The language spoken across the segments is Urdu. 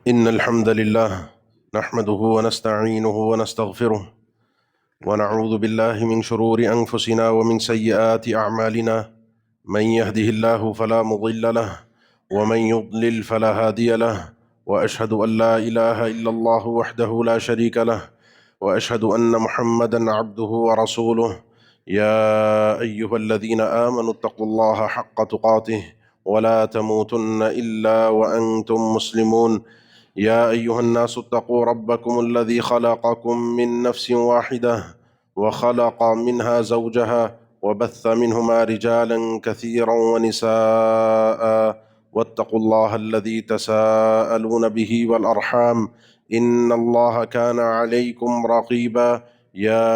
إن الحمد لله نحمده ونستعينه ونستغفره ونعوذ بالله من شرور أنفسنا ومن سيئات أعمالنا. من يهده الله فلا مضل له ومن يضلل فلا هادي له، وأشهد أن لا إله إلا الله وحده لا شريك له، وأشهد أن محمدًا عبده ورسوله. يا أيها الذين آمنوا اتقوا الله حق تقاته ولا تموتن إلا وأنتم مسلمون. يا أيها الناس اتقوا ربكم الذي خلقكم من نفس واحدة وخلق منها زوجها وبث منهما رجالا كثيرا ونساء، واتقوا الله الذي تساءلون به والأرحام إن الله كان عليكم رقيبا. يا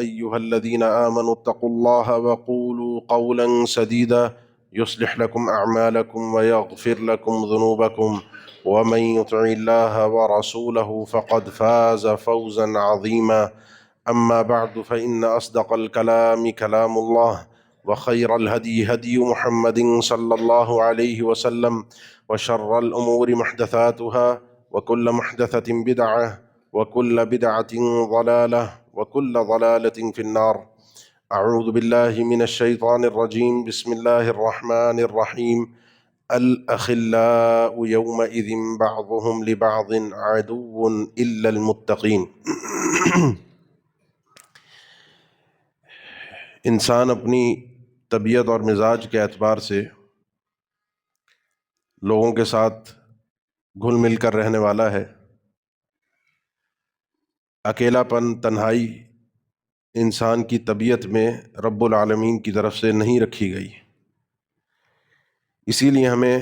أيها الذين آمنوا اتقوا الله وقولوا قولا سديدا يصلح لكم أعمالكم ويغفر لكم ذنوبكم، ومن يطع الله ورسوله فقد فاز فوزا عظيما. أما بعد، فإن أصدق الكلام كلام الله، وخير الهدي هدي محمد صلى الله عليه وسلم، وشر الأمور محدثاتها، وكل محدثة بدعة، وكل بدعة ضلالة، وكل ضلالة في النار. أعوذ بالله من الشيطان الرجيم. بسم الله الرحمن الرحيم. الأخلاء يومئذ بعضهم لبعض عدو إلا المتقين۔ انسان اپنی طبیعت اور مزاج کے اعتبار سے لوگوں کے ساتھ گھل مل کر رہنے والا ہے۔ اکیلا پن، تنہائی انسان کی طبیعت میں رب العالمین کی طرف سے نہیں رکھی گئی۔ اسی لیے ہمیں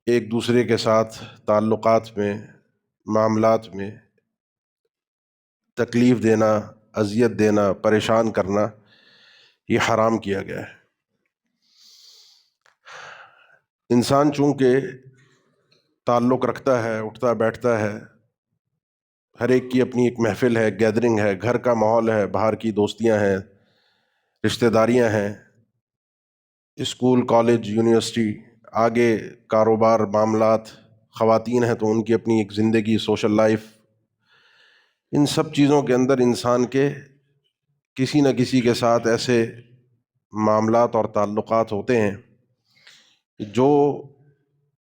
ایک دوسرے کے ساتھ تعلقات میں، معاملات میں تکلیف دینا، اذیت دینا، پریشان کرنا یہ حرام کیا گیا ہے۔ انسان چونکہ تعلق رکھتا ہے، اٹھتا بیٹھتا ہے، ہر ایک کی اپنی ایک محفل ہے، گیدرنگ ہے، گھر کا ماحول ہے، باہر کی دوستیاں ہیں، رشتہ داریاں ہیں، اسکول، کالج، یونیورسٹی، آگے کاروبار، معاملات، خواتین ہیں تو ان کی اپنی ایک زندگی، سوشل لائف۔ ان سب چیزوں کے اندر انسان کے کسی نہ کسی کے ساتھ ایسے معاملات اور تعلقات ہوتے ہیں جو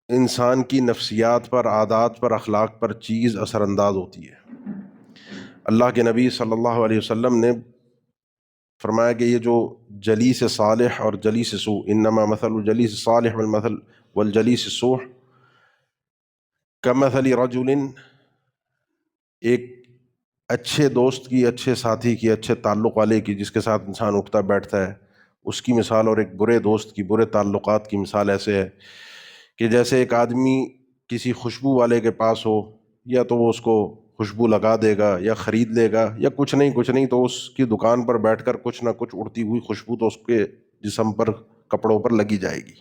انسان کی نفسیات پر، عادات پر، اخلاق پر چیز اثر انداز ہوتی ہے۔ اللہ کے نبی صلی اللہ علیہ وسلم نے فرمایا کہ یہ جو جلیس صالح اور جلیس سوء، انما مثل الجلیس صالح والجلیس السوء کمثل رجل، ایک اچھے دوست کی، اچھے ساتھی کی، اچھے تعلق والے کی، جس کے ساتھ انسان اٹھتا بیٹھتا ہے، اس کی مثال، اور ایک برے دوست کی، برے تعلقات کی مثال ایسے ہے کہ جیسے ایک آدمی کسی خوشبو والے کے پاس ہو، یا تو وہ اس کو خوشبو لگا دے گا یا خرید لے گا، یا کچھ نہیں تو اس کی دکان پر بیٹھ کر کچھ نہ کچھ اڑتی ہوئی خوشبو تو اس کے جسم پر، کپڑوں پر لگی جائے گی۔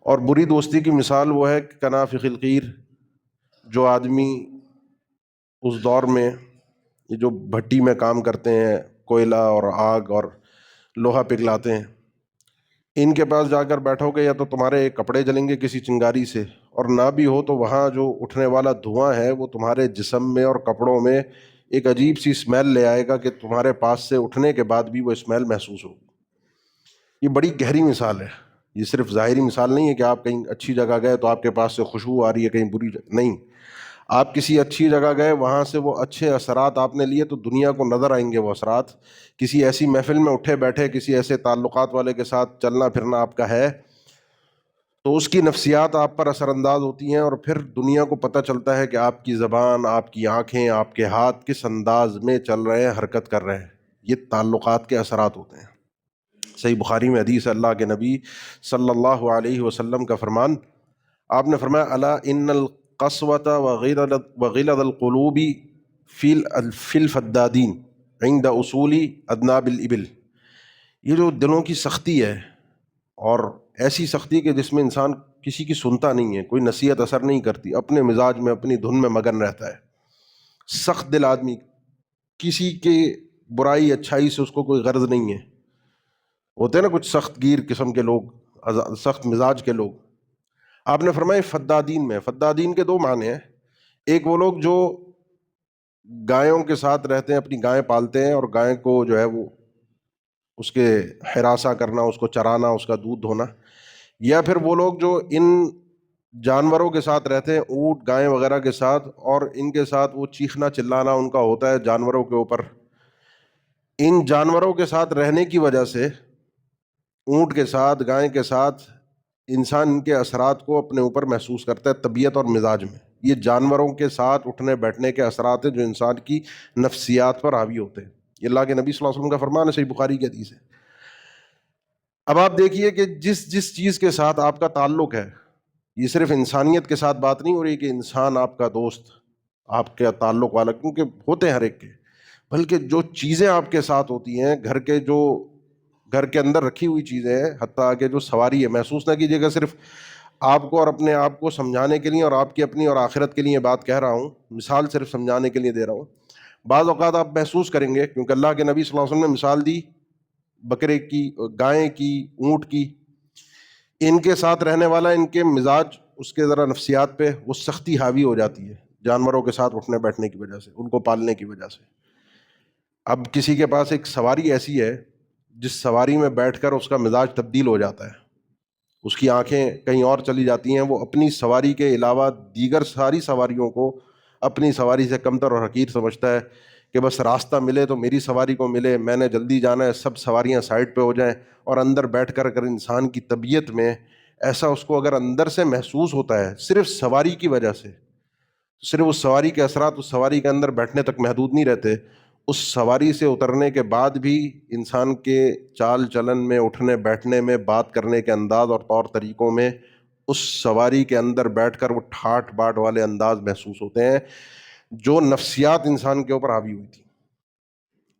اور بری دوستی کی مثال وہ ہے کنافخ القیر، جو آدمی اس دور میں یہ جو بھٹی میں کام کرتے ہیں، کوئلہ اور آگ اور لوہا پگھلاتے ہیں، ان کے پاس جا کر بیٹھو گے یا تو تمہارے کپڑے جلیں گے کسی چنگاری سے، اور نہ بھی ہو تو وہاں جو اٹھنے والا دھواں ہے وہ تمہارے جسم میں اور کپڑوں میں ایک عجیب سی اسمیل لے آئے گا کہ تمہارے پاس سے اٹھنے کے بعد بھی وہ اسمیل محسوس ہوگی۔ یہ بڑی گہری مثال ہے، یہ صرف ظاہری مثال نہیں ہے کہ آپ کہیں اچھی جگہ گئے تو آپ کے پاس سے خوشبو آ رہی ہے، کہیں بری جگہ نہیں، آپ کسی اچھی جگہ گئے، وہاں سے وہ اچھے اثرات آپ نے لیے تو دنیا کو نظر آئیں گے وہ اثرات۔ کسی ایسی محفل میں اٹھے بیٹھے، کسی ایسے تعلقات والے کے ساتھ چلنا پھرنا آپ کا ہے تو اس کی نفسیات آپ پر اثر انداز ہوتی ہیں، اور پھر دنیا کو پتہ چلتا ہے کہ آپ کی زبان، آپ کی آنکھیں، آپ کے ہاتھ کس انداز میں چل رہے ہیں، حرکت کر رہے ہیں۔ یہ تعلقات کے اثرات ہوتے ہیں۔ صحیح بخاری میں حدیث ہے، اللہ کے نبی صلی اللہ علیہ وسلم کا فرمان، آپ نے فرمایا الا ان القسوۃ وغلظ القلوب فی الفدادین عند اصول ادناب الابل، یہ جو دلوں کی سختی ہے، اور ایسی سختی کہ جس میں انسان کسی کی سنتا نہیں ہے، کوئی نصیحت اثر نہیں کرتی، اپنے مزاج میں، اپنی دھن میں مگن رہتا ہے، سخت دل آدمی، کسی کے برائی اچھائی سے اس کو کوئی غرض نہیں ہے۔ ہوتے ہیں نا کچھ سخت گیر قسم کے لوگ، سخت مزاج کے لوگ، آپ نے فرمایا فدادین میں، فدادین کے دو معنی ہیں. ایک وہ لوگ جو گایوں کے ساتھ رہتے ہیں، اپنی گائیں پالتے ہیں اور گائے کو جو ہے وہ اس کے ہراساں کرنا، اس کو چرانا، اس کا دودھ دھونا. یا پھر وہ لوگ جو ان جانوروں کے ساتھ رہتے ہیں، اونٹ گائیں وغیرہ کے ساتھ، اور ان کے ساتھ وہ چیخنا چلانا ان کا ہوتا ہے جانوروں کے اوپر. ان جانوروں کے ساتھ رہنے کی وجہ سے، اونٹ کے ساتھ گائیں کے ساتھ، انسان ان کے اثرات کو اپنے اوپر محسوس کرتا ہے طبیعت اور مزاج میں. یہ جانوروں کے ساتھ اٹھنے بیٹھنے کے اثرات ہیں جو انسان کی نفسیات پر حاوی ہوتے ہیں. یہ اللہ کے نبی صلی اللہ علیہ وسلم کا فرمان ہے، صحیح بخاری کی حدیث ہے. اب آپ دیکھیے کہ جس جس چیز کے ساتھ آپ کا تعلق ہے، یہ صرف انسانیت کے ساتھ بات نہیں ہو رہی کہ انسان آپ کا دوست، آپ کے تعلق والا، کیونکہ ہوتے ہیں ہر ایک کے، بلکہ جو چیزیں آپ کے ساتھ ہوتی ہیں، گھر کے اندر رکھی ہوئی چیزیں ہیں، حتیٰ کہ جو سواری ہے. محسوس نہ کیجیے گا صرف آپ کو اور اپنے آپ کو سمجھانے کے لیے اور آپ کی اپنی اور آخرت کے لیے بات کہہ رہا ہوں، مثال صرف سمجھانے کے لیے دے رہا ہوں. بعض اوقات آپ محسوس کریں گے، کیونکہ اللہ کے نبی صلی اللہ علیہ وسلم نے مثال دی بکرے کی، گائے کی، اونٹ کی. ان کے ساتھ رہنے والا، ان کے مزاج، اس کے ذرا نفسیات پہ وہ سختی حاوی ہو جاتی ہے جانوروں کے ساتھ اٹھنے بیٹھنے کی وجہ سے، ان کو پالنے کی وجہ سے. اب کسی کے پاس ایک سواری ایسی ہے جس سواری میں بیٹھ کر اس کا مزاج تبدیل ہو جاتا ہے، اس کی آنکھیں کہیں اور چلی جاتی ہیں، وہ اپنی سواری کے علاوہ دیگر ساری سواریوں کو اپنی سواری سے کمتر اور حقیر سمجھتا ہے کہ بس راستہ ملے تو میری سواری کو ملے، میں نے جلدی جانا ہے، سب سواریاں سائڈ پہ ہو جائیں. اور اندر بیٹھ کر اگر انسان کی طبیعت میں ایسا اس کو اگر اندر سے محسوس ہوتا ہے صرف سواری کی وجہ سے، صرف اس سواری کے اثرات اس سواری کے اندر بیٹھنے تک محدود نہیں رہتے، اس سواری سے اترنے کے بعد بھی انسان کے چال چلن میں، اٹھنے بیٹھنے میں، بات کرنے کے انداز اور طور طریقوں میں اس سواری کے اندر بیٹھ کر وہ ٹھاٹ باٹ والے انداز محسوس ہوتے ہیں جو نفسیات انسان کے اوپر حاوی ہوئی تھی.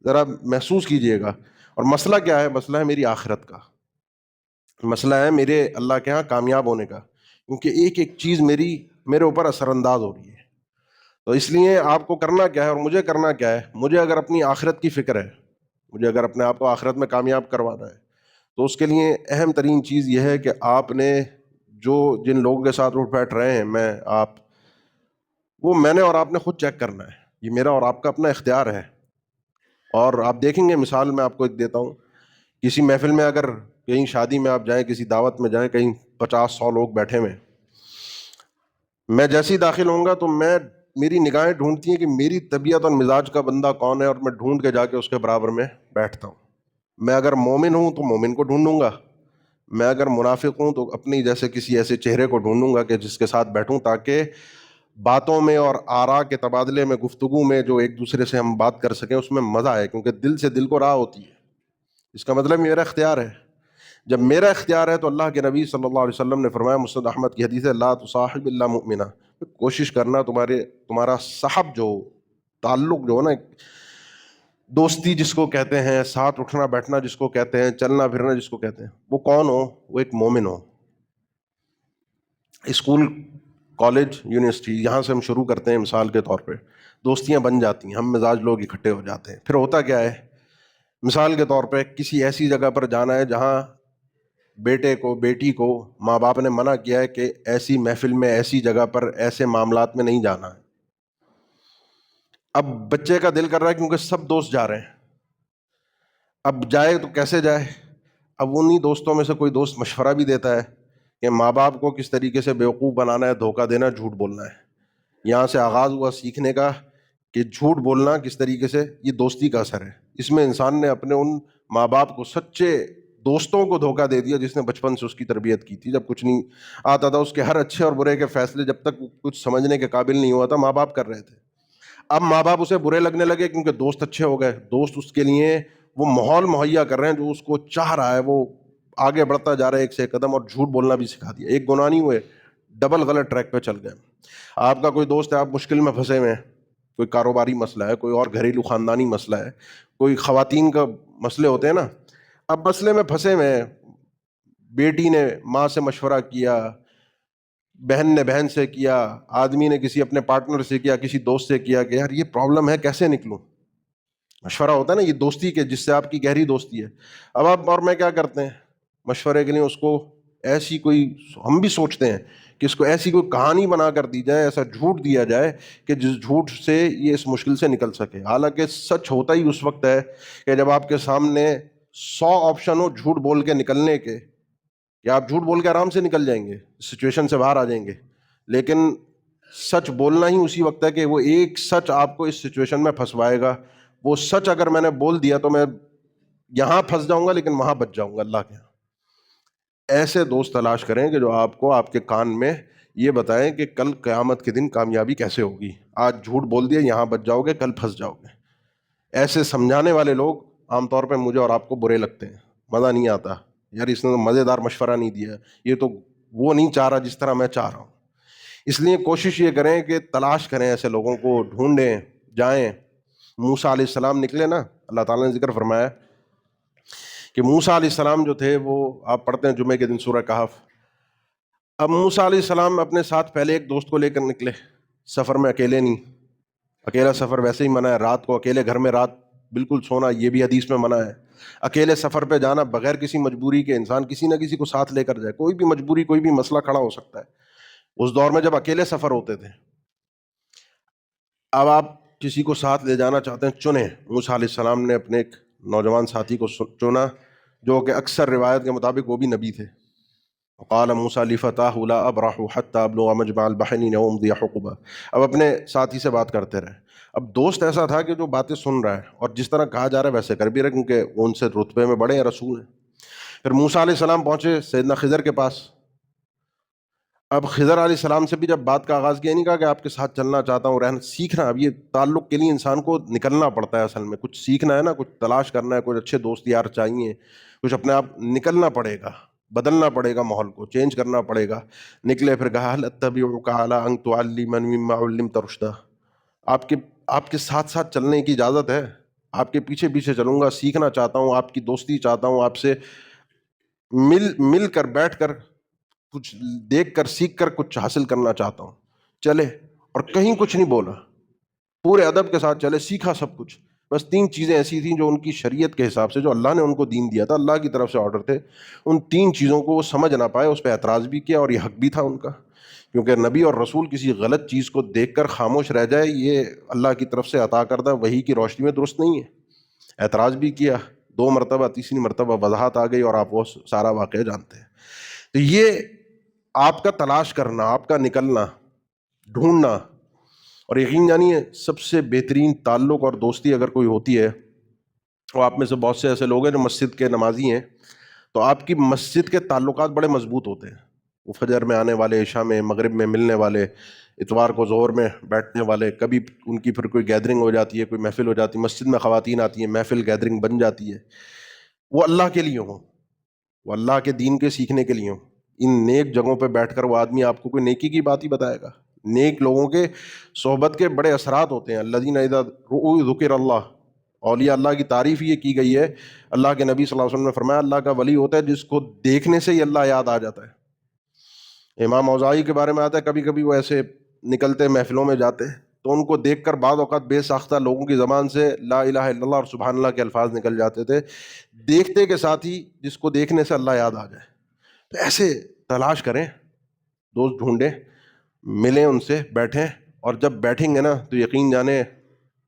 ذرا محسوس کیجئے گا. اور مسئلہ کیا ہے؟ مسئلہ ہے میری آخرت کا، مسئلہ ہے میرے اللہ کے ہاں کامیاب ہونے کا، کیونکہ ایک ایک چیز میرے اوپر اثر انداز ہو رہی ہے. تو اس لیے آپ کو کرنا کیا ہے اور مجھے کرنا کیا ہے؟ مجھے اگر اپنی آخرت کی فکر ہے، مجھے اگر اپنے آپ کو آخرت میں کامیاب کروانا ہے، تو اس کے لیے اہم ترین چیز یہ ہے کہ آپ نے جن لوگوں کے ساتھ اٹھ بیٹھ رہے ہیں، وہ میں نے اور آپ نے خود چیک کرنا ہے. یہ میرا اور آپ کا اپنا اختیار ہے. اور آپ دیکھیں گے، مثال میں آپ کو ایک دیتا ہوں. کسی محفل میں، اگر کہیں شادی میں آپ جائیں، کسی دعوت میں جائیں، کہیں 50-100 لوگ بیٹھے ہوئے، میں جیسے ہی داخل ہوں گا تو میری نگاہیں ڈھونڈتی ہیں کہ میری طبیعت اور مزاج کا بندہ کون ہے، اور میں ڈھونڈ کے جا کے اس کے برابر میں بیٹھتا ہوں. میں اگر مومن ہوں تو مومن کو ڈھونڈوں گا، میں اگر منافق ہوں تو اپنی جیسے کسی ایسے چہرے کو ڈھونڈوں گا کہ جس کے ساتھ بیٹھوں، تاکہ باتوں میں اور آراء کے تبادلے میں، گفتگو میں جو ایک دوسرے سے ہم بات کر سکیں، اس میں مزہ آئے، کیونکہ دل سے دل کو راہ ہوتی ہے. اس کا مطلب میرا اختیار ہے. جب میرا اختیار ہے تو اللہ کے نبی صلی اللہ علیہ وسلم نے فرمایا، مسند احمد کی حدیث ہے، لا تصاحب الا مؤمنا. کوشش کرنا تمہارا صاحب جو تعلق جو ہے نا، دوستی جس کو کہتے ہیں، ساتھ اٹھنا بیٹھنا جس کو کہتے ہیں، چلنا پھرنا جس کو کہتے ہیں، وہ کون ہو؟ وہ ایک مومن ہو. اسکول، کالج، یونیورسٹی، یہاں سے ہم شروع کرتے ہیں. مثال کے طور پہ دوستیاں بن جاتی ہیں، ہم مزاج لوگ اکٹھے ہو جاتے ہیں. پھر ہوتا کیا ہے؟ مثال کے طور پہ کسی ایسی جگہ پر جانا ہے جہاں بیٹے کو، بیٹی کو ماں باپ نے منع کیا ہے کہ ایسی محفل میں، ایسی جگہ پر، ایسے معاملات میں نہیں جانا ہے. اب بچے کا دل کر رہا ہے کیونکہ سب دوست جا رہے ہیں، اب جائے تو کیسے جائے؟ اب انہی دوستوں میں سے کوئی دوست مشورہ بھی دیتا ہے کہ ماں باپ کو کس طریقے سے بیوقوف بنانا ہے، دھوکہ دینا، جھوٹ بولنا ہے. یہاں سے آغاز ہوا سیکھنے کا کہ جھوٹ بولنا کس طریقے سے، یہ دوستی کا اثر ہے. اس میں انسان نے اپنے ان ماں باپ کو، سچے دوستوں کو دھوکہ دے دیا جس نے بچپن سے اس کی تربیت کی تھی. جب کچھ نہیں آتا تھا، اس کے ہر اچھے اور برے کے فیصلے جب تک کچھ سمجھنے کے قابل نہیں ہوا تھا، ماں باپ کر رہے تھے. اب ماں باپ اسے برے لگنے لگے کیونکہ دوست اچھے ہو گئے. دوست اس کے لیے وہ ماحول مہیا کر رہے ہیں جو اس کو چاہ رہا ہے، وہ آگے بڑھتا جا رہا ہے ایک سے ایک قدم، اور جھوٹ بولنا بھی سکھا دیا. ایک گناہ نہیں ہوئے، ڈبل غلط ٹریک پہ چل گئے. آپ کا کوئی دوست ہے، آپ مشکل میں پھنسے ہوئے ہیں، کوئی کاروباری مسئلہ ہے، کوئی اور گھریلو خاندانی مسئلہ ہے، کوئی خواتین کا مسئلے ہوتے ہیں نا. اب مسئلے میں پھنسے ہوئے ہیں، بیٹی نے ماں سے مشورہ کیا، بہن نے بہن سے کیا، آدمی نے کسی اپنے پارٹنر سے کیا، کسی دوست سے کیا کہ یار یہ پرابلم ہے، کیسے نکلوں. مشورہ ہوتا ہے نا، یہ دوستی کے جس سے آپ کی گہری دوستی ہے. اب آپ اور میں کیا کرتے ہیں؟ مشورے کے لیے اس کو ایسی کوئی، ہم بھی سوچتے ہیں کہ اس کو ایسی کوئی کہانی بنا کر دی جائے، ایسا جھوٹ دیا جائے کہ جس جھوٹ سے یہ اس مشکل سے نکل سکے. حالانکہ سچ ہوتا ہی اس وقت ہے کہ جب آپ کے سامنے 100 آپشن ہو جھوٹ بول کے نکلنے کے، کہ آپ جھوٹ بول کے آرام سے نکل جائیں گے، سچویشن سے باہر آ جائیں گے. لیکن سچ بولنا ہی اسی وقت ہے کہ وہ ایک سچ آپ کو اس سچویشن میں پھنسوائے گا. وہ سچ اگر میں نے بول دیا تو میں یہاں پھنس جاؤں گا لیکن وہاں بچ جاؤں گا اللہ کے. ایسے دوست تلاش کریں کہ جو آپ کو آپ کے کان میں یہ بتائیں کہ کل قیامت کے دن کامیابی کیسے ہوگی. آج جھوٹ بول دیا یہاں بچ جاؤ گے، کل پھنس جاؤ گے. ایسے سمجھانے والے لوگ عام طور پہ مجھے اور آپ کو برے لگتے ہیں، مزہ نہیں آتا یار اس نے تو مزیدار مشورہ نہیں دیا، یہ تو وہ نہیں چاہ رہا جس طرح میں چاہ رہا ہوں. اس لیے کوشش یہ کریں کہ تلاش کریں، ایسے لوگوں کو ڈھونڈیں. جائیں، موسیٰ علیہ السلام نکلے نا، اللہ تعالیٰ نے ذکر فرمایا کہ موسیٰ علیہ السلام جو تھے وہ، آپ پڑھتے ہیں جمعے کے دن سورہ کہف. اب موسیٰ علیہ السلام اپنے ساتھ پہلے ایک دوست کو لے کر نکلے، سفر میں اکیلے نہیں. اکیلا سفر ویسے ہی منع ہے، رات کو اکیلے گھر میں رات بالکل سونا یہ بھی حدیث میں منع ہے. اکیلے سفر پہ جانا بغیر کسی مجبوری کے، انسان کسی نہ کسی کو ساتھ لے کر جائے، کوئی بھی مجبوری کوئی بھی مسئلہ کھڑا ہو سکتا ہے. اس دور میں جب اکیلے سفر ہوتے تھے. اب آپ کسی کو ساتھ لے جانا چاہتے ہیں، چنیں. موسیٰ علیہ السلام نے اپنے ایک نوجوان ساتھی کو چنا جو کہ اکثر روایت کے مطابق وہ بھی نبی تھے. قال موسیٰ لفتاہ لا ابرح حتی ابلغ مجمع البحرین او امضی حقبا. اب اپنے ساتھی سے بات کرتے رہے. اب دوست ایسا تھا کہ جو باتیں سن رہا ہے اور جس طرح کہا جا رہا ہے ویسے کر بھی رہے، کیونکہ ان سے رتبے میں بڑے ہیں، رسول ہیں. پھر موسیٰ علیہ السلام پہنچے سیدنا خضر کے پاس. اب خضر علیہ السلام سے بھی جب بات کا آغاز کیا، نہیں کہا کہ آپ کے ساتھ چلنا چاہتا ہوں، رہنا سیکھنا. اب یہ تعلق کے لیے انسان کو نکلنا پڑتا ہے، اصل میں کچھ سیکھنا ہے نا، کچھ تلاش کرنا ہے، کچھ اچھے دوست یار چاہیے، کچھ اپنے آپ نکلنا پڑے گا، بدلنا پڑے گا، ماحول کو چینج کرنا پڑے گا. نکلے، پھر کہا هل اتبعک علی ان تعلمنی مما علمت رشدا. آپ کے ساتھ ساتھ چلنے کی اجازت ہے، آپ کے پیچھے پیچھے چلوں گا، سیکھنا چاہتا ہوں، آپ کی دوستی چاہتا ہوں، آپ سے مل کر بیٹھ کر کچھ دیکھ کر سیکھ کر کچھ حاصل کرنا چاہتا ہوں. چلے اور کہیں کچھ نہیں بولا، پورے ادب کے ساتھ چلے، سیکھا سب کچھ. بس 3 چیزیں ایسی تھیں جو ان کی شریعت کے حساب سے، جو اللہ نے ان کو دین دیا تھا، اللہ کی طرف سے آرڈر تھے، ان 3 چیزوں کو وہ سمجھ نہ پائے. اس پہ اعتراض بھی کیا اور یہ حق بھی تھا ان کا، کیونکہ نبی اور رسول کسی غلط چیز کو دیکھ کر خاموش رہ جائے یہ اللہ کی طرف سے عطا کردہ وحی کی روشنی میں درست نہیں ہے. اعتراض بھی کیا 2 مرتبہ، تیسری مرتبہ وضاحت آ گئی اور آپ وہ سارا واقعہ جانتے ہیں. تو یہ آپ کا تلاش کرنا، آپ کا نکلنا، ڈھونڈنا. اور یقین جانیے سب سے بہترین تعلق اور دوستی اگر کوئی ہوتی ہے، وہ آپ میں سے بہت سے ایسے لوگ ہیں جو مسجد کے نمازی ہیں، تو آپ کی مسجد کے تعلقات بڑے مضبوط ہوتے ہیں. وہ فجر میں آنے والے، عشاء میں، مغرب میں ملنے والے، اتوار کو ظہر میں بیٹھنے والے، کبھی ان کی پھر کوئی گیدرنگ ہو جاتی ہے، کوئی محفل ہو جاتی ہے، مسجد میں خواتین آتی ہیں، محفل گیدرنگ بن جاتی ہے. وہ اللہ کے لیے ہوں، وہ اللہ کے دین کے سیکھنے کے لیے ہوں. ان نیک جگہوں پہ بیٹھ کر وہ آدمی آپ کو کوئی نیکی کی بات ہی بتائے گا. نیک لوگوں کے صحبت کے بڑے اثرات ہوتے ہیں. الذین اذا رؤوا ذکر اللہ، اولیاء اللہ کی تعریف یہ کی گئی ہے. اللہ کے نبی صلی اللہ علیہ وسلم نے فرمایا اللہ کا ولی ہوتا ہے جس کو دیکھنے سے ہی اللہ یاد آ جاتا ہے. امام اوزاعی کے بارے میں آتا ہے کبھی کبھی وہ ایسے نکلتے محفلوں میں جاتے تو ان کو دیکھ کر بعض اوقات بے ساختہ لوگوں کی زبان سے لا الہ الا اللہ اور سبحان اللہ کے الفاظ نکل جاتے تھے، دیکھتے کے ساتھ ہی جس کو دیکھنے سے اللہ یاد آ جائے. تو ایسے تلاش کریں، دوست ڈھونڈیں، ملیں ان سے، بیٹھیں. اور جب بیٹھیں گے نا تو یقین جانیں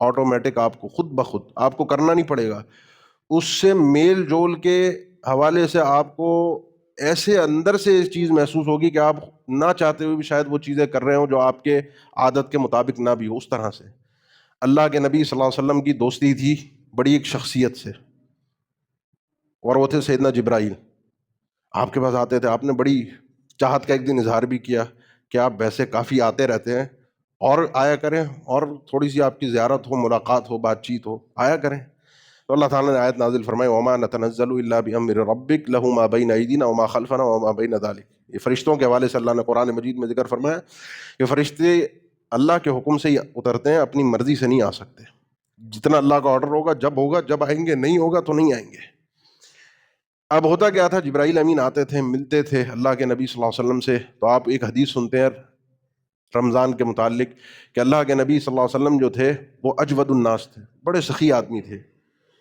آٹومیٹک آپ کو خود بخود، آپ کو کرنا نہیں پڑے گا، اس سے میل جول کے حوالے سے آپ کو ایسے اندر سے اس چیز محسوس ہوگی کہ آپ نہ چاہتے ہوئے بھی شاید وہ چیزیں کر رہے ہوں جو آپ کے عادت کے مطابق نہ بھی ہو. اس طرح سے اللہ کے نبی صلی اللہ علیہ وسلم کی دوستی تھی بڑی ایک شخصیت سے، اور وہ تھے سیدنا جبرائیل. آپ کے پاس آتے تھے، آپ نے بڑی چاہت کا ایک دن اظہار بھی کیا کہ آپ ویسے کافی آتے رہتے ہیں اور آیا کریں، اور تھوڑی سی آپ کی زیارت ہو، ملاقات ہو، بات چیت ہو، آیا کریں. تو اللہ تعالیٰ نے آیت نازل فرمائی وما نتنزل الا بامر ربک له ما بین ایدینا وما خلفنا وما بین ذلک. یہ فرشتوں کے حوالے سے اللہ نے قرآن مجید میں ذکر فرمایا کہ فرشتے اللہ کے حکم سے ہی اترتے ہیں، اپنی مرضی سے نہیں آ سکتے. جتنا اللہ کا آرڈر ہوگا، جب آئیں گے، نہیں ہوگا تو نہیں آئیں گے. اب ہوتا کیا تھا، جبرائیل امین آتے تھے، ملتے تھے اللہ کے نبی صلی اللہ علیہ وسلم سے. تو آپ ایک حدیث سنتے ہیں رمضان کے متعلق کہ اللہ کے نبی صلی اللہ علیہ وسلم جو تھے وہ اجود الناس تھے، بڑے سخی آدمی تھے.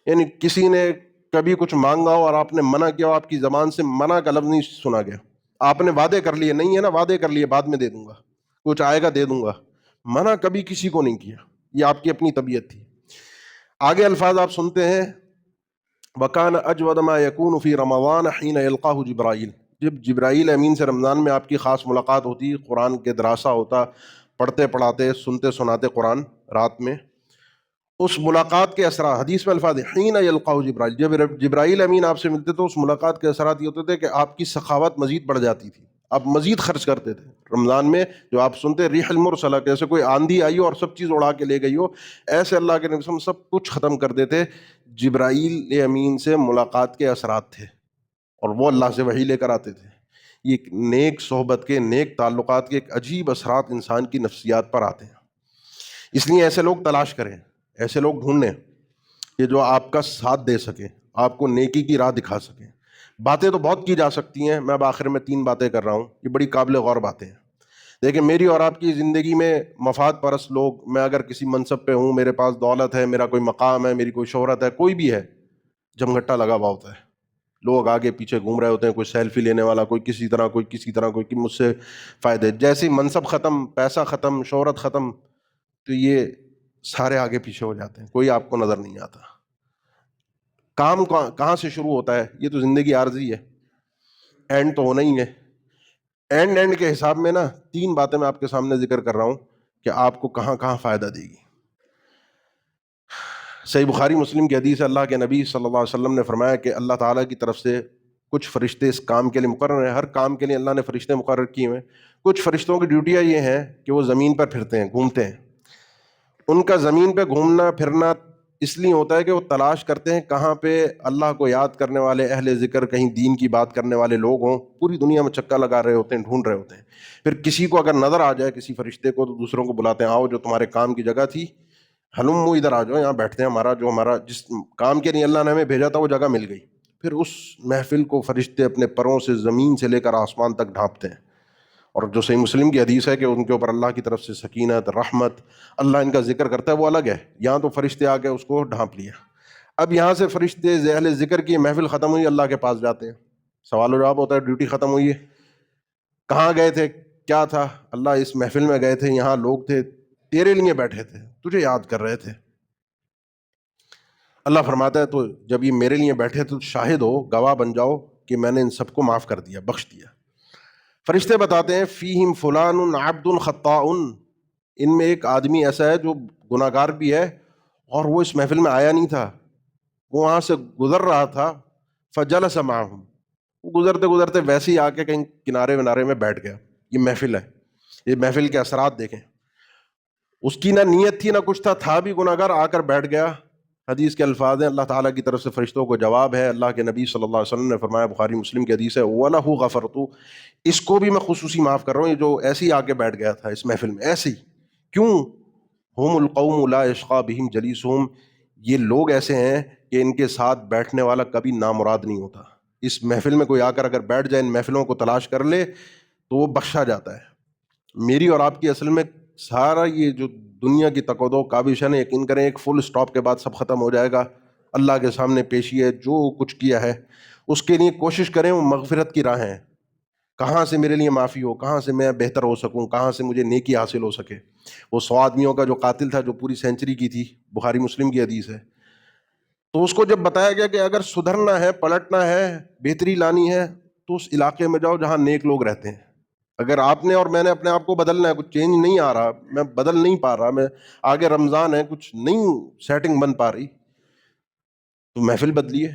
یعنی کسی نے کبھی کچھ مانگا ہو اور آپ نے منع کیا ہو، آپ کی زبان سے منع کا لفظ نہیں سنا گیا. آپ نے وعدے کر لیے، نہیں ہے نا وعدے کر لیے بعد میں دے دوں گا، کچھ آئے گا دے دوں گا، منع کبھی کسی کو نہیں کیا، یہ آپ کی اپنی طبیعت تھی۔ آگے الفاظ آپ سنتے ہیں، وَكَانَ أَجْوَدَ مَا يَكُونُ فِي رَمَضَانَ حِينَ يَلْقَاهُ جِبْرَائِيل، جب جبرائیل امین سے رمضان میں آپ کی خاص ملاقات ہوتی، قرآن کے دراسہ ہوتا، پڑھتے پڑھاتے سنتے سناتے قرآن رات میں، اس ملاقات کے اثرات، حدیث میں الفاظ حین یلقاہ جبرائیل، جب جبرائیل امین آپ سے ملتے تو اس ملاقات کے اثرات یہ ہوتے تھے کہ آپ کی سخاوت مزید بڑھ جاتی تھی، آپ مزید خرچ کرتے تھے رمضان میں۔ جو آپ سنتے ریح المرسلہ، جیسے کوئی آندھی آئی ہو اور سب چیز اڑا کے لے گئی ہو، ایسے اللہ کے نبی صلی اللہ علیہ وسلم سب کچھ ختم کر دیتے۔ جبرائیل امین سے ملاقات کے اثرات تھے، اور وہ اللہ سے وحی لے کر آتے تھے۔ یہ نیک صحبت کے، نیک تعلقات کے ایک عجیب اثرات انسان کی نفسیات پر آتے ہیں۔ اس لیے ایسے لوگ تلاش کریں، ایسے لوگ ڈھونڈیں کہ جو آپ کا ساتھ دے سکیں، آپ کو نیکی کی راہ دکھا سکیں۔ باتیں تو بہت کی جا سکتی ہیں، میں اب آخر میں 3 باتیں کر رہا ہوں، یہ بڑی قابل غور باتیں ہیں۔ دیکھیں، میری اور آپ کی زندگی میں مفاد پرست لوگ، میں اگر کسی منصب پہ ہوں، میرے پاس دولت ہے، میرا کوئی مقام ہے، میری کوئی شہرت ہے، کوئی بھی ہے، جمگھٹا لگا ہوا ہوتا ہے، لوگ آگے پیچھے گھوم رہے ہوتے ہیں، کوئی سیلفی لینے والا، کوئی کسی طرح، کوئی کسی طرح، کوئی مجھ سے فائدے۔ جیسے ہی منصب ختم، پیسہ ختم، شہرت ختم، تو یہ سارے آگے پیچھے ہو جاتے ہیں، کوئی آپ کو نظر نہیں آتا۔ کام کہاں سے شروع ہوتا ہے؟ یہ تو زندگی عارضی ہے، اینڈ تو ہونا ہی ہے۔ اینڈ کے حساب میں نا 3 باتیں میں آپ کے سامنے ذکر کر رہا ہوں کہ آپ کو کہاں کہاں فائدہ دے گی۔ صحیح بخاری مسلم کی حدیث ہے، اللہ کے نبی صلی اللہ علیہ وسلم نے فرمایا کہ اللہ تعالیٰ کی طرف سے کچھ فرشتے اس کام کے لیے مقرر ہیں، ہر کام کے لیے اللہ نے فرشتے مقرر کیے ہوئے ہیں۔ کچھ فرشتوں کی ڈیوٹیاں یہ ہیں کہ وہ زمین پر پھرتے ہیں، گھومتے ہیں۔ ان کا زمین پہ گھومنا پھرنا اس لیے ہوتا ہے کہ وہ تلاش کرتے ہیں کہاں پہ اللہ کو یاد کرنے والے اہل ذکر، کہیں دین کی بات کرنے والے لوگ ہوں۔ پوری دنیا میں چکا لگا رہے ہوتے ہیں، ڈھونڈ رہے ہوتے ہیں۔ پھر کسی کو اگر نظر آ جائے، کسی فرشتے کو، تو دوسروں کو بلاتے ہیں، آؤ جو تمہارے کام کی جگہ تھی، ہلمو ادھر آ جاؤ، یہاں بیٹھتے ہیں، ہمارا جس کام کے لیے اللہ نے ہمیں بھیجا تھا وہ جگہ مل گئی۔ پھر اس محفل کو فرشتے اپنے پروں سے زمین سے لے کر آسمان تک ڈھانپتے ہیں، اور جو صحیح مسلم کی حدیث ہے کہ ان کے اوپر اللہ کی طرف سے سکینت، رحمت، اللہ ان کا ذکر کرتا ہے، وہ الگ ہے۔ یہاں تو فرشتے آ کے اس کو ڈھانپ لیا۔ اب یہاں سے فرشتے اہل ذکر کی محفل ختم ہوئی، اللہ کے پاس جاتے ہیں، سوال و جواب ہوتا ہے، ڈیوٹی ختم ہوئی ہے، کہاں گئے تھے، کیا تھا؟ اللہ، اس محفل میں گئے تھے، یہاں لوگ تھے، تیرے لیے بیٹھے تھے، تجھے یاد کر رہے تھے۔ اللہ فرماتا ہے تو جب یہ میرے لیے بیٹھے تو شاہد ہو، گواہ بن جاؤ کہ میں نے ان سب کو معاف کر دیا، بخش دیا۔ فرشتے بتاتے ہیں فیہم فلان عبد خطاء، ان میں ایک آدمی ایسا ہے جو گناہ گار بھی ہے، اور وہ اس محفل میں آیا نہیں تھا، وہ وہاں سے گزر رہا تھا، فجلس معہم، وہ گزرتے گزرتے ویسے ہی آ کے کہیں کنارے ونارے میں بیٹھ گیا۔ یہ محفل ہے، یہ محفل کے اثرات دیکھیں۔ اس کی نہ نیت تھی نہ کچھ تھا بھی گناہ گار، آ کر بیٹھ گیا۔ حدیث کے الفاظ ہیں، اللہ تعالیٰ کی طرف سے فرشتوں کو جواب ہے، اللہ کے نبی صلی اللہ علیہ وسلم نے فرمایا، بخاری مسلم کی حدیث ہے، وَلَهُ غَفَرْتُ، اس کو بھی میں خصوصی معاف کر رہا ہوں، یہ جو ایسے ہی آ کے بیٹھ گیا تھا اس محفل میں، ایسے ہی۔ کیوں؟ ہم القوم لا یشقی بہم جلیسہم، یہ لوگ ایسے ہیں کہ ان کے ساتھ بیٹھنے والا کبھی نامراد نہیں ہوتا۔ اس محفل میں کوئی آ کر اگر بیٹھ جائے، ان محفلوں کو تلاش کر لے، تو وہ بخشا جاتا ہے۔ میری اور آپ کی اصل میں سارا یہ جو دنیا کی تقودو کابش ہے نا، یقین کریں ایک فل سٹاپ کے بعد سب ختم ہو جائے گا، اللہ کے سامنے پیشی ہے، جو کچھ کیا ہے اس کے لیے کوشش کریں، وہ مغفرت کی راہیں ہیں، کہاں سے میرے لیے معافی ہو، کہاں سے میں بہتر ہو سکوں، کہاں سے مجھے نیکی حاصل ہو سکے۔ وہ 100 آدمیوں کا جو قاتل تھا، جو پوری سینچری کی تھی، بخاری مسلم کی حدیث ہے، تو اس کو جب بتایا گیا کہ اگر سدھرنا ہے، پلٹنا ہے، بہتری لانی ہے، تو اس علاقے میں جاؤ جہاں نیک لوگ رہتے ہیں۔ اگر آپ نے اور میں نے اپنے آپ کو بدلنا ہے، کچھ چینج نہیں آ رہا، میں بدل نہیں پا رہا، میں آگے رمضان ہے، کچھ نہیں سیٹنگ بن پا رہی، تو محفل بدلیے،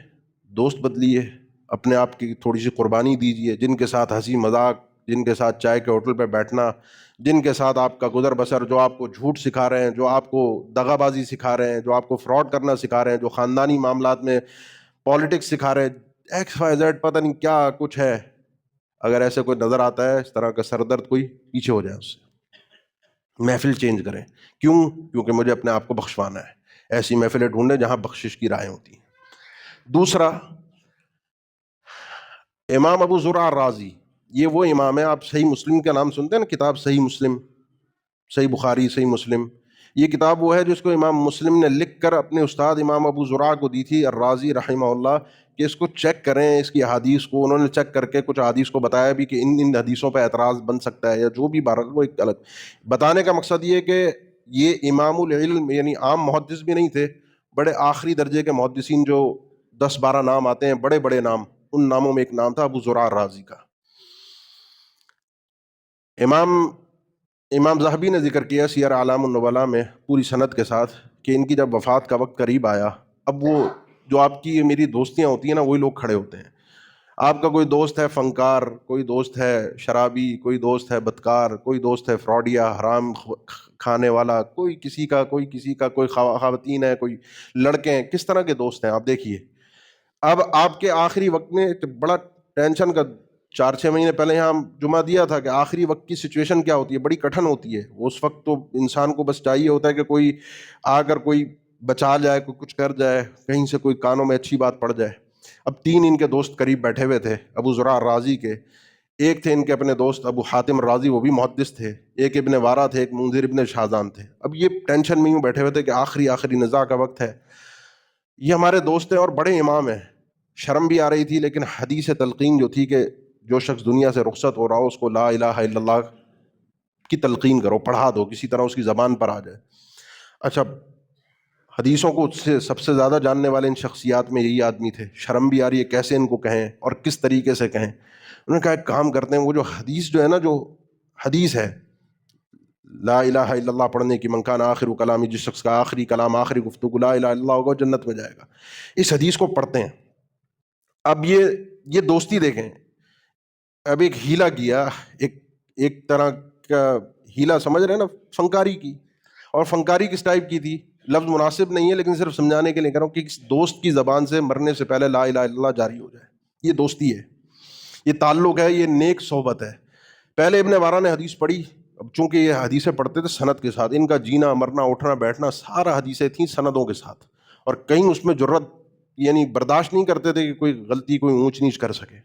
دوست بدلیے، اپنے آپ کی تھوڑی سی قربانی دیجیے، جن کے ساتھ ہنسی مذاق، جن کے ساتھ چائے کے ہوٹل پہ بیٹھنا، جن کے ساتھ آپ کا گزر بسر، جو آپ کو جھوٹ سکھا رہے ہیں، جو آپ کو دغا بازی سکھا رہے ہیں، جو آپ کو فراڈ کرنا سکھا رہے ہیں، جو خاندانی معاملات میں پالیٹکس سکھا رہے ہیں، ایکس وائی زیڈ پتہ نہیں کیا کچھ ہے، اگر ایسے کوئی نظر آتا ہے اس طرح کا سردرد کوئی، پیچھے ہو جائے اس سے، محفل چینج کریں۔ کیوں؟ کیونکہ مجھے اپنے آپ کو بخشوانا ہے۔ ایسی محفلیں ڈھونڈیں جہاں بخشش کی راہیں ہوتی ہیں۔ دوسرا، امام ابو زرع الرازی، یہ وہ امام ہے، آپ صحیح مسلم کا نام سنتے ہیں نا، کتاب صحیح مسلم، صحیح بخاری، صحیح مسلم، یہ کتاب وہ ہے جس کو امام مسلم نے لکھ کر اپنے استاد امام ابو زرع کو دی تھی، الرازی رحمہ اللہ، کہ اس کو چیک کریں، اس کی احادیث کو انہوں نے چیک کر کے کچھ احادیث کو بتایا بھی کہ ان حدیثوں پہ اعتراض بن سکتا ہے یا جو بھی بہرحال وہ ایک الگ بتانے کا مقصد یہ کہ یہ امام العلم یعنی عام محدث بھی نہیں تھے، بڑے آخری درجے کے محدثین جو 10-12 نام آتے ہیں بڑے بڑے نام، ان ناموں میں ایک نام تھا ابو زرع الرازی کا۔ امام ذہبی نے ذکر کیا سیر اعلام النبلاء میں پوری سند کے ساتھ کہ ان کی جب وفات کا وقت قریب آیا، اب وہ جو آپ کی میری دوستیاں ہوتی ہیں نا وہی لوگ کھڑے ہوتے ہیں۔ آپ کا کوئی دوست ہے فنکار، کوئی دوست ہے شرابی، کوئی دوست ہے بدکار، کوئی دوست ہے فراڈیا حرام کھانے والا، کوئی کسی کا کوئی خواتین ہے، کوئی لڑکے ہیں، کس طرح کے دوست ہیں آپ دیکھیے۔ اب آپ کے آخری وقت میں بڑا ٹینشن کا 4-6 مہینے پہلے یہاں جمعہ دیا تھا کہ آخری وقت کی سچویشن کیا ہوتی ہے، بڑی کٹھن ہوتی ہے۔ اس وقت تو انسان کو بس چاہیے ہوتا ہے کہ کوئی آ کر کوئی بچا جائے، کوئی کچھ کر جائے، کہیں سے کوئی کانوں میں اچھی بات پڑ جائے۔ اب 3 ان کے دوست قریب بیٹھے ہوئے تھے ابو زرع الرازی کے، ایک تھے ان کے اپنے دوست ابو حاتم الرازی، وہ بھی محدث تھے، ایک ابن وارا تھے، ایک منذر ابن شاہزان تھے۔ اب یہ ٹینشن میں یوں بیٹھے ہوئے تھے کہ آخری نزاع کا وقت ہے، یہ ہمارے دوست ہیں اور بڑے امام ہیں۔ شرم بھی آ رہی تھی، لیکن حدیث تلقین جو تھی کہ جو شخص دنیا سے رخصت ہو رہا ہو اس کو لا الہ الا اللہ کی تلقین کرو، پڑھا دو، کسی طرح اس کی زبان پر آ جائے۔ اچھا، حدیثوں کو سب سے زیادہ جاننے والے ان شخصیات میں یہی آدمی تھے۔ شرم بھی آ رہی ہے کیسے ان کو کہیں اور کس طریقے سے کہیں۔ انہوں نے کہا ایک کام کرتے ہیں، وہ جو حدیث جو ہے نا، جو حدیث ہے لا الہ الا اللہ پڑھنے کی، من کان آخر کلامی، جس شخص کا آخری کلام آخری گفتگو لا الہ الا اللہ ہوگا جنت میں جائے گا، اس حدیث کو پڑھتے ہیں۔ اب یہ دوستی دیکھیں، اب ایک ہیلا کیا، ایک طرح کا ہیلا سمجھ رہے ہیں نا، فنکاری کی۔ اور فنکاری کس ٹائپ کی تھی، لفظ مناسب نہیں ہے لیکن صرف سمجھانے کے لیے کہہ رہا ہوں کہ اس دوست کی زبان سے مرنے سے پہلے لا الہ الا اللہ جاری ہو جائے۔ یہ دوستی ہے، یہ تعلق ہے، یہ نیک صحبت ہے۔ پہلے ابن وارا نے حدیث پڑھی، اب چونکہ یہ حدیثیں پڑھتے تھے سند کے ساتھ، ان کا جینا مرنا اٹھنا بیٹھنا سارا حدیثیں تھیں سندوں کے ساتھ، اور کہیں اس میں جرت یعنی برداشت نہیں کرتے تھے کہ کوئی غلطی کوئی اونچ نیچ کر سکے۔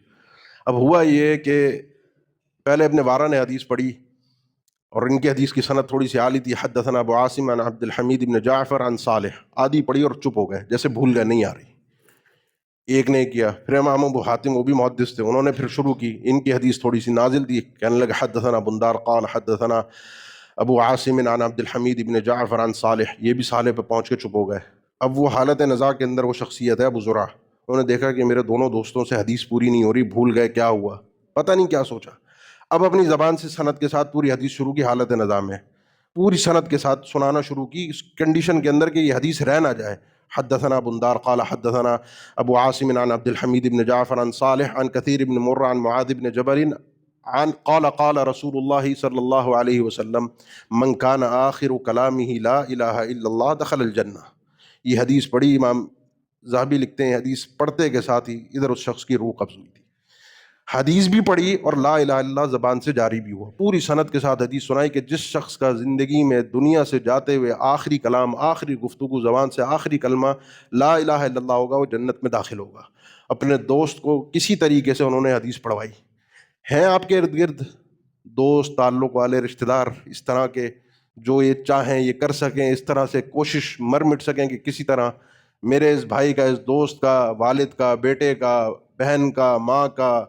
اب ہوا یہ کہ پہلے ابن وارا نے حدیث پڑھی، اور ان کی حدیث کی سند تھوڑی سی عالی تھی، حدثنا ابو عاصم عن عبد الحمید بن جعفر عن صالح، آدھی پڑھی اور چپ ہو گئے، جیسے بھول گئے نہیں آ رہی۔ ایک نے کیا، پھر امام ابو حاتم، وہ بھی محدث تھے، انہوں نے پھر شروع کی، ان کی حدیث تھوڑی سی نازل تھی، کہنے لگے حدثنا بندار قال حدثنا ابو عاصم عن عبد الحمید بن جعفر عن صالح، یہ بھی صالح پہ پہنچ کے چپ ہو گئے۔ اب وہ حالت نزاع کے اندر وہ شخصیت ہے ابو زرع، انہوں نے دیکھا کہ میرے دونوں دوستوں سے حدیث پوری نہیں ہو رہی، بھول گئے، کیا ہوا پتہ نہیں کیا سوچا۔ اب اپنی زبان سے سند کے ساتھ پوری حدیث شروع کی، حالت نزاع میں پوری سند کے ساتھ سنانا شروع کی، اس کنڈیشن کے اندر کہ یہ حدیث رہ نہ جائے۔ حدثنا بندار قال حدثنا ابو عاصم عن عبد الحمید بن جعفر عن صالح عن كثير بن مرہ عن معاذ بن جبل عن قال رسول اللہ صلی اللہ علیہ وسلم من كان آخر کلامہ لا الہ الا اللہ دخل الجنہ۔ یہ حدیث پڑھی، امام ذہبی لکھتے ہیں حدیث پڑھتے کے ساتھ ہی ادھر اس شخص کی روح قبض ہوئی تھی۔ حدیث بھی پڑھی اور لا الہ الا اللہ زبان سے جاری بھی ہوا، پوری سند کے ساتھ حدیث سنائی کہ جس شخص کا زندگی میں دنیا سے جاتے ہوئے آخری کلام آخری گفتگو زبان سے آخری کلمہ لا الہ الا اللہ ہوگا وہ جنت میں داخل ہوگا۔ اپنے دوست کو کسی طریقے سے انہوں نے حدیث پڑھوائی۔ ہیں آپ کے ارد گرد دوست، تعلق والے، رشتہ دار اس طرح کے جو یہ چاہیں یہ کر سکیں، اس طرح سے کوشش مر مٹ سکیں کہ کسی طرح میرے اس بھائی کا، اس دوست کا، والد کا، بیٹے کا، بہن کا، ماں کا،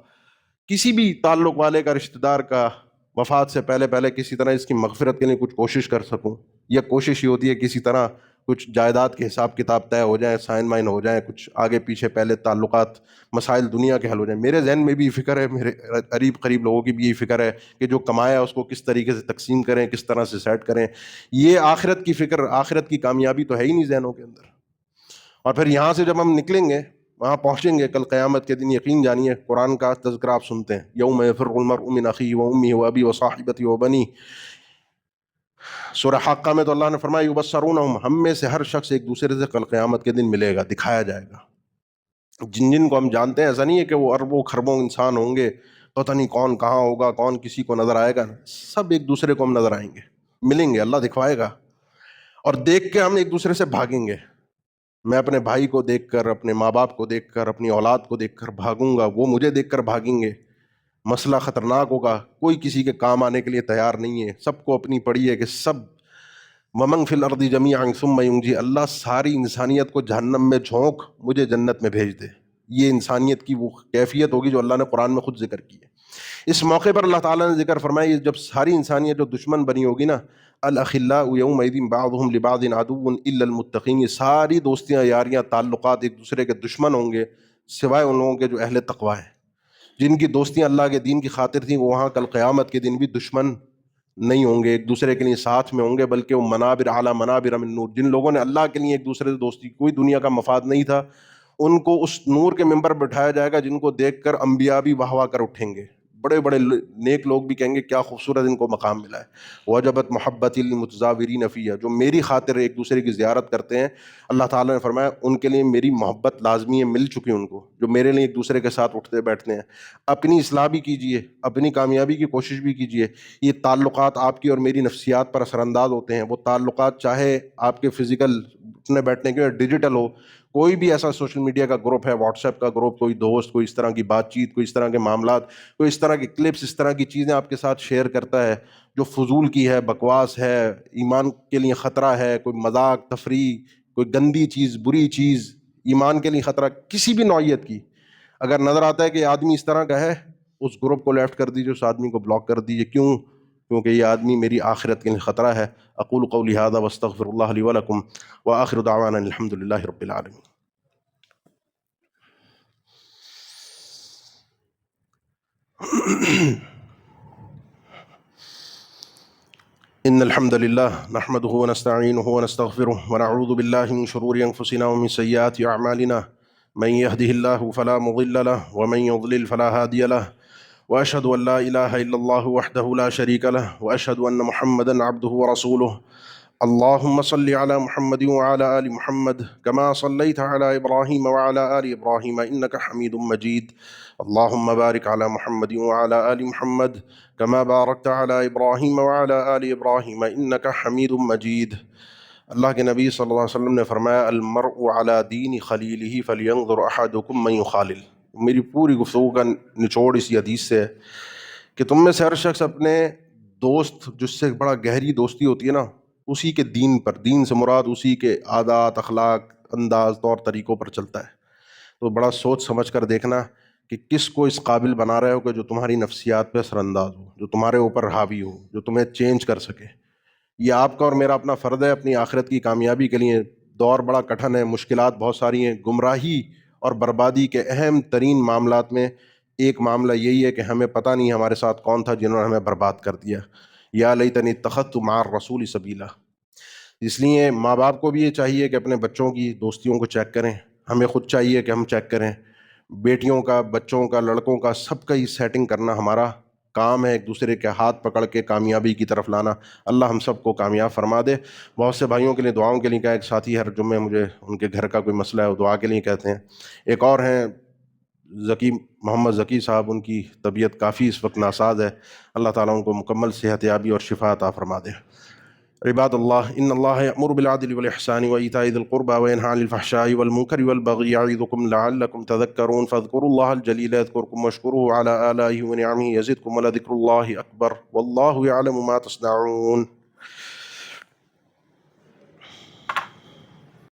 کسی بھی تعلق والے کا، رشتہ دار کا وفات سے پہلے کسی طرح اس کی مغفرت کے لیے کچھ کوشش کر سکوں، یا کوشش یہ ہوتی ہے کسی طرح کچھ جائیداد کے حساب کتاب طے ہو جائیں، سائن مائن ہو جائیں، کچھ آگے پیچھے پہلے تعلقات مسائل دنیا کے حل ہو جائیں۔ میرے ذہن میں بھی یہ فکر ہے، میرے قریب لوگوں کی بھی یہی فکر ہے کہ جو کمایا اس کو کس طریقے سے تقسیم کریں، کس طرح سے سیٹ کریں۔ یہ آخرت کی فکر، آخرت کی کامیابی تو ہے ہی نہیں ذہنوں کے اندر۔ اور پھر یہاں سے جب ہم نکلیں گے، وہاں پہنچیں گے کل قیامت کے دن، یقین جانیے قرآن کا تذکرہ آپ سنتے ہیں، یوم یفر المرء من اخیہ وامہ وابیہ وصاحبتہ وبنیہ۔ سورہ حاقہ میں تو اللہ نے فرمایا یبصرونہم، ہم میں سے ہر شخص ایک دوسرے سے کل قیامت کے دن ملے گا، دکھایا جائے گا۔ جن کو ہم جانتے ہیں، ایسا نہیں ہے کہ وہ اربوں خربوں انسان ہوں گے، پتہ نہیں کون کہاں ہوگا، کون کسی کو نظر آئے گا، سب ایک دوسرے کو ہم نظر آئیں گے، ملیں گے، اللہ دکھوائے گا، اور دیکھ کے ہم ایک دوسرے سے بھاگیں گے۔ میں اپنے بھائی کو دیکھ کر، اپنے ماں باپ کو دیکھ کر، اپنی اولاد کو دیکھ کر بھاگوں گا، وہ مجھے دیکھ کر بھاگیں گے۔ مسئلہ خطرناک ہوگا، کوئی کسی کے کام آنے کے لیے تیار نہیں ہے، سب کو اپنی پڑی ہے کہ سب ومن فی الارض جمیعا ثم ینجی، اللہ ساری انسانیت کو جہنم میں جھونک مجھے جنت میں بھیج دے۔ یہ انسانیت کی وہ کیفیت ہوگی جو اللہ نے قرآن میں خود ذکر کی ہے۔ اس موقع پر اللہ تعالیٰ نے ذکر فرمایا جب ساری انسانیت جو دشمن بنی ہوگی نا، الاخلاء یومئذ بعضهم لبعض عدو الا المتقین، یہ ساری دوستیاں، یاریاں، تعلقات ایک دوسرے کے دشمن ہوں گے سوائے ان لوگوں کے جو اہل تقوی ہیں، جن کی دوستیاں اللہ کے دین کی خاطر تھیں، وہ وہاں کل قیامت کے دن بھی دشمن نہیں ہوں گے، ایک دوسرے کے لیے ساتھ میں ہوں گے، بلکہ وہ منابر اعلیٰ منابر من نور، جن لوگوں نے اللہ کے لیے ایک دوسرے سے دوستی، کوئی دنیا کا مفاد نہیں تھا، ان کو اس نور کے ممبر بٹھایا جائے گا جن کو دیکھ کر انبیاء بھی واہ واہ کر اٹھیں گے، بڑے بڑے نیک لوگ بھی کہیں گے کیا خوبصورت ان کو مقام ملا ہے۔ وجبت محبت المتزاورین فیہ، جو میری خاطر ایک دوسرے کی زیارت کرتے ہیں، اللہ تعالیٰ نے فرمایا ان کے لیے میری محبت لازمی ہے، مل چکی ان کو، جو میرے لیے ایک دوسرے کے ساتھ اٹھتے بیٹھتے ہیں۔ اپنی اصلاح بھی کیجئے، اپنی کامیابی کی کوشش بھی کیجئے۔ یہ تعلقات آپ کی اور میری نفسیات پر اثر انداز ہوتے ہیں، وہ تعلقات چاہے آپ کے فزیکل اٹھنے بیٹھنے کے ڈیجیٹل ہو، کوئی بھی ایسا سوشل میڈیا کا گروپ ہے، واٹس ایپ کا گروپ، کوئی دوست کوئی اس طرح کی بات چیت، کوئی اس طرح کے معاملات، کوئی اس طرح کے کلپس، اس طرح کی چیزیں آپ کے ساتھ شیئر کرتا ہے جو فضول کی ہے، بکواس ہے، ایمان کے لیے خطرہ ہے، کوئی مذاق تفریح، کوئی گندی چیز، بری چیز، ایمان کے لیے خطرہ کسی بھی نوعیت کی، اگر نظر آتا ہے کہ آدمی اس طرح کا ہے، اس گروپ کو لیفٹ کر دیجیے، اس آدمی کو بلاک کر دیجیے۔ کیوں؟ کیونکہ یہ آدمی میری آخرت کے لیے خطرہ ہے۔ اقول قولی ھذا واستغفر اللہ لی ولکم وآخر دعوانا الحمد للہ رب العالمین۔ ان الحمد للہ نحمده ونستعینه ونستغفره ونعوذ باللہ من شرور انفسنا ومن سیئات اعمالنا من يهده الله فلا مضل له ومن يضلل فلا هادي له واشهد ان لا اله الا الله وحده لا شريك له واشهد ان محمدا عبده ورسوله اللهم صل على محمد وعلى آل محمد كما صليت على إبراهيم وعلى آل إبراهيم إنك حميد مجيد اللهم بارك على محمد وعلى آل محمد كما باركت على إبراهيم وعلى آل إبراهيم إنك حميد مجيد۔ اللہ کے نبی صلی اللہ علیہ وسلم نے فرمایا المرء على دین خلیلہ فلینظر احدکم من یخالل۔ میری پوری گفتگو کا نچوڑ اسی حدیث سے ہے کہ تم میں سے ہر شخص اپنے دوست جس سے بڑا گہری دوستی ہوتی ہے نا، اسی کے دین پر، دین سے مراد اسی کے عادات، اخلاق، انداز، طور طریقوں پر چلتا ہے۔ تو بڑا سوچ سمجھ کر دیکھنا کہ کس کو اس قابل بنا رہے ہو کہ جو تمہاری نفسیات پہ اثر انداز ہو، جو تمہارے اوپر حاوی ہو، جو تمہیں چینج کر سکے۔ یہ آپ کا اور میرا اپنا فرض ہے اپنی آخرت کی کامیابی کے لیے۔ دور بڑا کٹھن ہے، مشکلات بہت ساری ہیں، گمراہی اور بربادی کے اہم ترین معاملات میں ایک معاملہ یہی ہے کہ ہمیں پتہ نہیں ہمارے ساتھ کون تھا جنہوں نے ہمیں برباد کر دیا۔ یا لیتنی اتخذت مع الرسول سبیلا۔ اس لیے ماں باپ کو بھی یہ چاہیے کہ اپنے بچوں کی دوستیوں کو چیک کریں، ہمیں خود چاہیے کہ ہم چیک کریں، بیٹیوں کا، بچوں کا، لڑکوں کا، سب کا ہی سیٹنگ کرنا ہمارا کام ہے، ایک دوسرے کے ہاتھ پکڑ کے کامیابی کی طرف لانا۔ اللہ ہم سب کو کامیاب فرما دے۔ بہت سے بھائیوں کے لیے دعاؤں کے لیے کہا، ایک ساتھی ہر جمعے مجھے ان کے گھر کا کوئی مسئلہ ہے وہ دعا کے لیے کہتے ہیں۔ ایک اور ہیں محمد ذکی صاحب، ان کی طبیعت کافی اس وقت ناساز ہے، اللہ تعالیٰ ان کو مکمل صحت یابی اور شفا عطا فرما دے۔ عباد اللہ ان اللہ یأمر بالعدل والإحسان وإیتاء ذی القربى وینہی عن الفحشاء والمنکر والبغی یعظکم لعلکم تذکرون فاذکروا اللہ الجلیل یذکرکم واشکروہ علی آلائہ ونعمہ یزدکم ولذکر اللہ اکبر واللہ یعلم ما تصنعون۔